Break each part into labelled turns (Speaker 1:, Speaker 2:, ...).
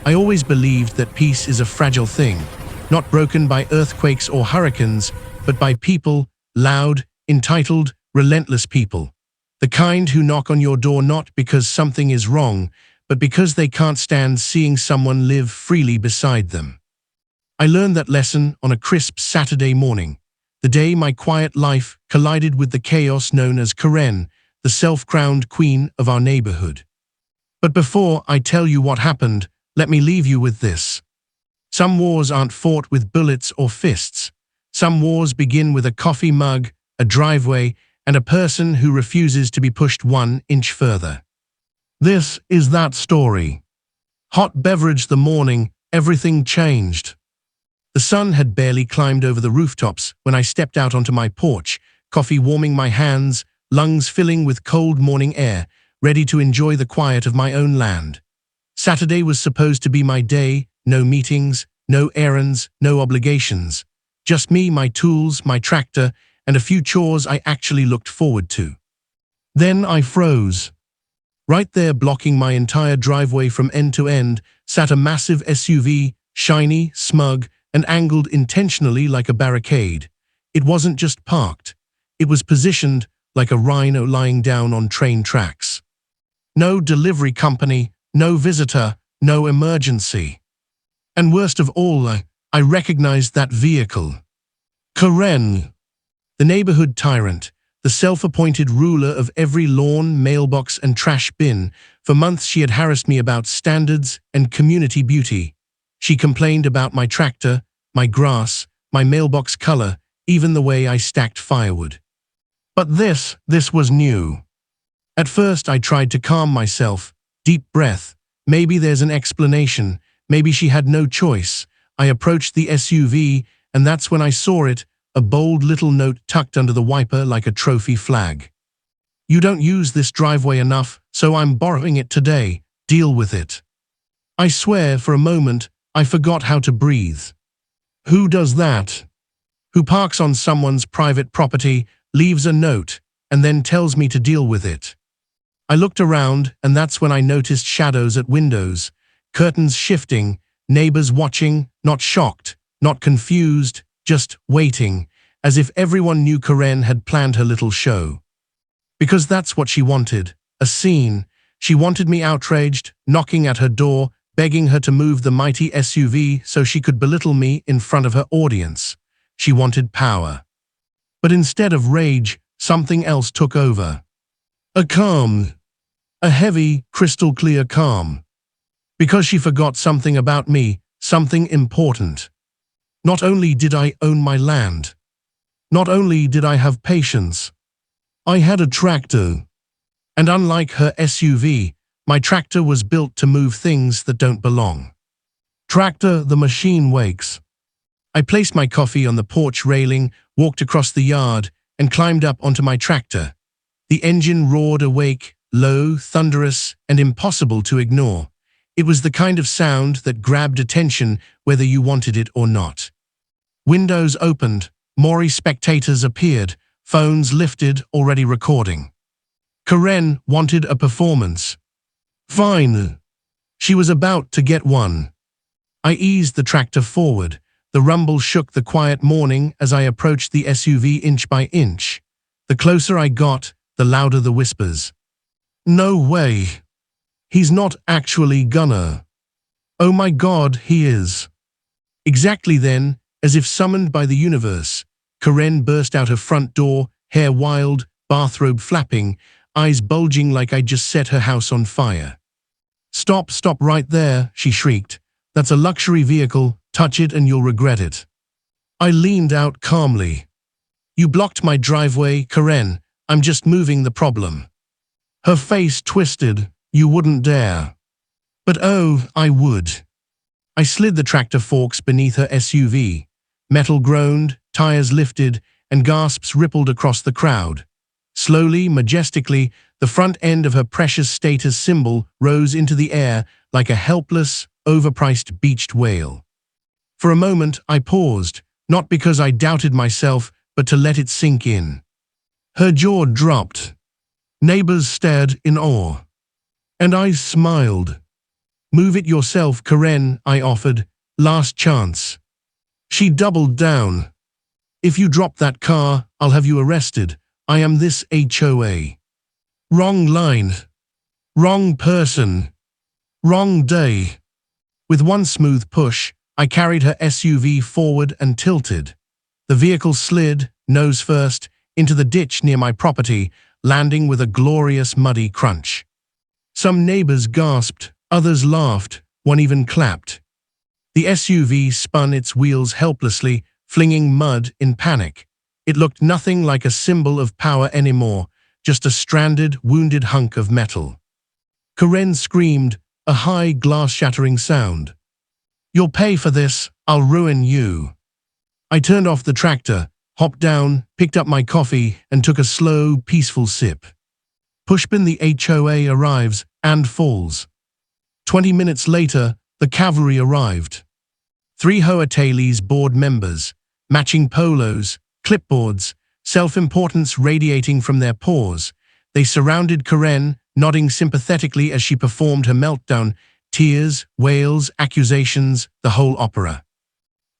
Speaker 1: I always believed that peace is a fragile thing, not broken by earthquakes or hurricanes, but by people, loud, entitled, relentless people. The kind who knock on your door not because something is wrong, but because they can't stand seeing someone live freely beside them. I learned that lesson on a crisp Saturday morning, the day my quiet life collided with the chaos known as Karen, the self-crowned queen of our neighborhood. But before I tell you what happened, let me leave you with this. Some wars aren't fought with bullets or fists. Some wars begin with a coffee mug, a driveway, and a person who refuses to be pushed 1 inch further. This is that story. Hot beverage the morning, everything changed. The sun had barely climbed over the rooftops when I stepped out onto my porch, coffee warming my hands, lungs filling with cold morning air, ready to enjoy the quiet of my own land. Saturday was supposed to be my day, no meetings, no errands, no obligations. Just me, my tools, my tractor, and a few chores I actually looked forward to. Then I froze. Right there, blocking my entire driveway from end to end, sat a massive SUV, shiny, smug, and angled intentionally like a barricade. It wasn't just parked. It was positioned like a rhino lying down on train tracks. No delivery company, no visitor, no emergency. And worst of all, I recognized that vehicle. Karen, the neighborhood tyrant, the self-appointed ruler of every lawn, mailbox, and trash bin. For months she had harassed me about standards and community beauty. She complained about my tractor, my grass, my mailbox color, even the way I stacked firewood. But this was new. At first I tried to calm myself. Deep breath. Maybe there's an explanation. Maybe she had no choice. I approached the SUV, and that's when I saw it, a bold little note tucked under the wiper like a trophy flag. You don't use this driveway enough, so I'm borrowing it today. Deal with it. I swear for a moment, I forgot how to breathe. Who does that? Who parks on someone's private property, leaves a note, and then tells me to deal with it? I looked around, and that's when I noticed shadows at windows, curtains shifting, neighbors watching, not shocked, not confused, just waiting, as if everyone knew Karen had planned her little show. Because that's what she wanted, a scene. She wanted me outraged, knocking at her door, begging her to move the mighty SUV so she could belittle me in front of her audience. She wanted power. But instead of rage, something else took over. A calm. A heavy, crystal-clear calm. Because she forgot something about me, something important. Not only did I own my land. Not only did I have patience. I had a tractor. And unlike her SUV, my tractor was built to move things that don't belong. Tractor, the machine wakes. I placed my coffee on the porch railing, walked across the yard, and climbed up onto my tractor. The engine roared awake, low, thunderous, and impossible to ignore. It was the kind of sound that grabbed attention whether you wanted it or not. Windows opened, more spectators appeared, phones lifted, already recording. Karen wanted a performance. Fine. She was about to get one. I eased the tractor forward. The rumble shook the quiet morning as I approached the SUV inch by inch. The closer I got, the louder the whispers. No way. He's not actually gonna. Oh my God, he is. Exactly then, as if summoned by the universe, Karen burst out her front door, hair wild, bathrobe flapping, eyes bulging like I'd just set her house on fire. Stop right there, she shrieked. That's a luxury vehicle, touch it and you'll regret it. I leaned out calmly. You blocked my driveway, Karen. I'm just moving the problem. Her face twisted. You wouldn't dare. But oh, I would. I slid the tractor forks beneath her SUV. Metal groaned, tires lifted, and gasps rippled across the crowd. Slowly, majestically, the front end of her precious status symbol rose into the air like a helpless, overpriced beached whale. For a moment, I paused, not because I doubted myself, but to let it sink in. Her jaw dropped. Neighbors stared in awe. And I smiled. Move it yourself, Karen, I offered. Last chance. She doubled down. If you drop that car, I'll have you arrested. I am this HOA. Wrong line. Wrong person. Wrong day. With one smooth push, I carried her SUV forward and tilted. The vehicle slid, nose first, into the ditch near my property, landing with a glorious muddy crunch. Some neighbors gasped, others laughed, one even clapped. The SUV spun its wheels helplessly, flinging mud in panic. It looked nothing like a symbol of power anymore, just a stranded, wounded hunk of metal. Karen screamed, a high, glass-shattering sound. You'll pay for this, I'll ruin you. I turned off the tractor, hopped down, picked up my coffee, and took a slow, peaceful sip. Pushpin, the HOA arrives and falls. 20 minutes later, the cavalry arrived. 3 HOA board members, matching polos, clipboards, self-importance radiating from their pores. They surrounded Karen, nodding sympathetically as she performed her meltdown, tears, wails, accusations, the whole opera.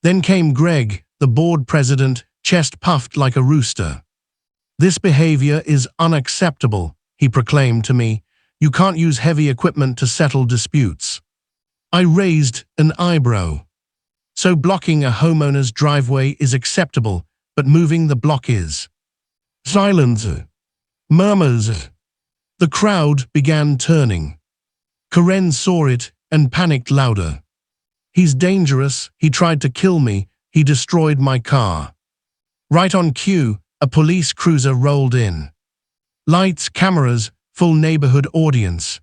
Speaker 1: Then came Greg, the board president, chest puffed like a rooster. This behavior is unacceptable, he proclaimed to me. You can't use heavy equipment to settle disputes. I raised an eyebrow. So blocking a homeowner's driveway is acceptable, but moving the block is. Silence. Murmurs. The crowd began turning. Karen saw it and panicked louder. He's dangerous, he tried to kill me, he destroyed my car. Right on cue, a police cruiser rolled in. Lights, cameras, full neighborhood audience.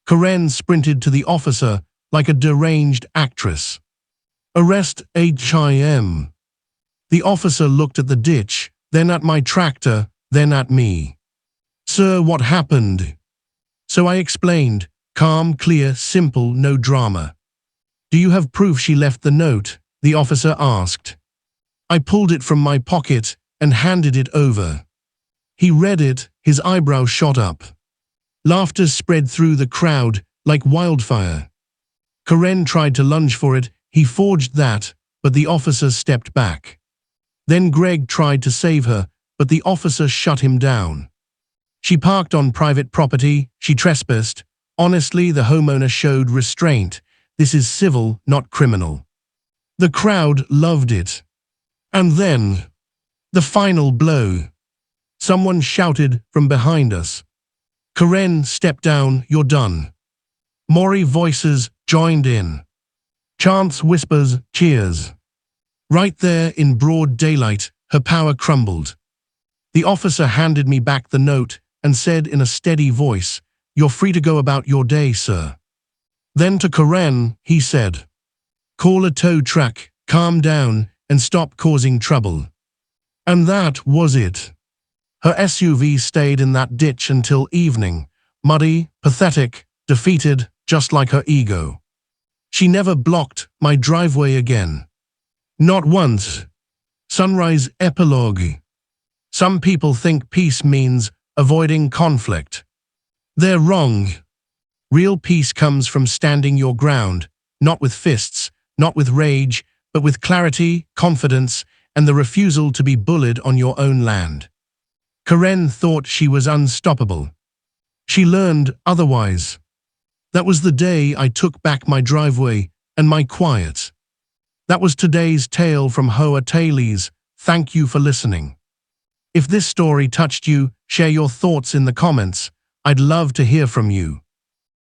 Speaker 1: Karen sprinted to the officer like a deranged actress. Arrest HIM. The officer looked at the ditch, then at my tractor, then at me. Sir, what happened? So I explained, calm, clear, simple, no drama. Do you have proof she left the note? The officer asked. I pulled it from my pocket and handed it over. He read it, his eyebrows shot up. Laughter spread through the crowd like wildfire. Karen tried to lunge for it, he forged that, but the officer stepped back. Then Greg tried to save her, but the officer shut him down. She parked on private property, she trespassed. Honestly, the homeowner showed restraint. This is civil, not criminal. The crowd loved it. And then, the final blow. Someone shouted from behind us. Karen, step down, you're done. Maury voices joined in. Chants, whispers, cheers. Right there in broad daylight, her power crumbled. The officer handed me back the note and said in a steady voice, "You're free to go about your day, sir." Then to Karen, he said, "Call a tow truck, calm down, and stop causing trouble." And that was it. Her SUV stayed in that ditch until evening, muddy, pathetic, defeated, just like her ego. She never blocked my driveway again. Not once. Sunrise epilogue. Some people think peace means avoiding conflict. They're wrong. Real peace comes from standing your ground, not with fists, not with rage, but with clarity, confidence, and the refusal to be bullied on your own land. Karen thought she was unstoppable. She learned otherwise. That was the day I took back my driveway and my quiet. That was today's tale from HOA Tailies. Thank you for listening. If this story touched you, share your thoughts in the comments. I'd love to hear from you.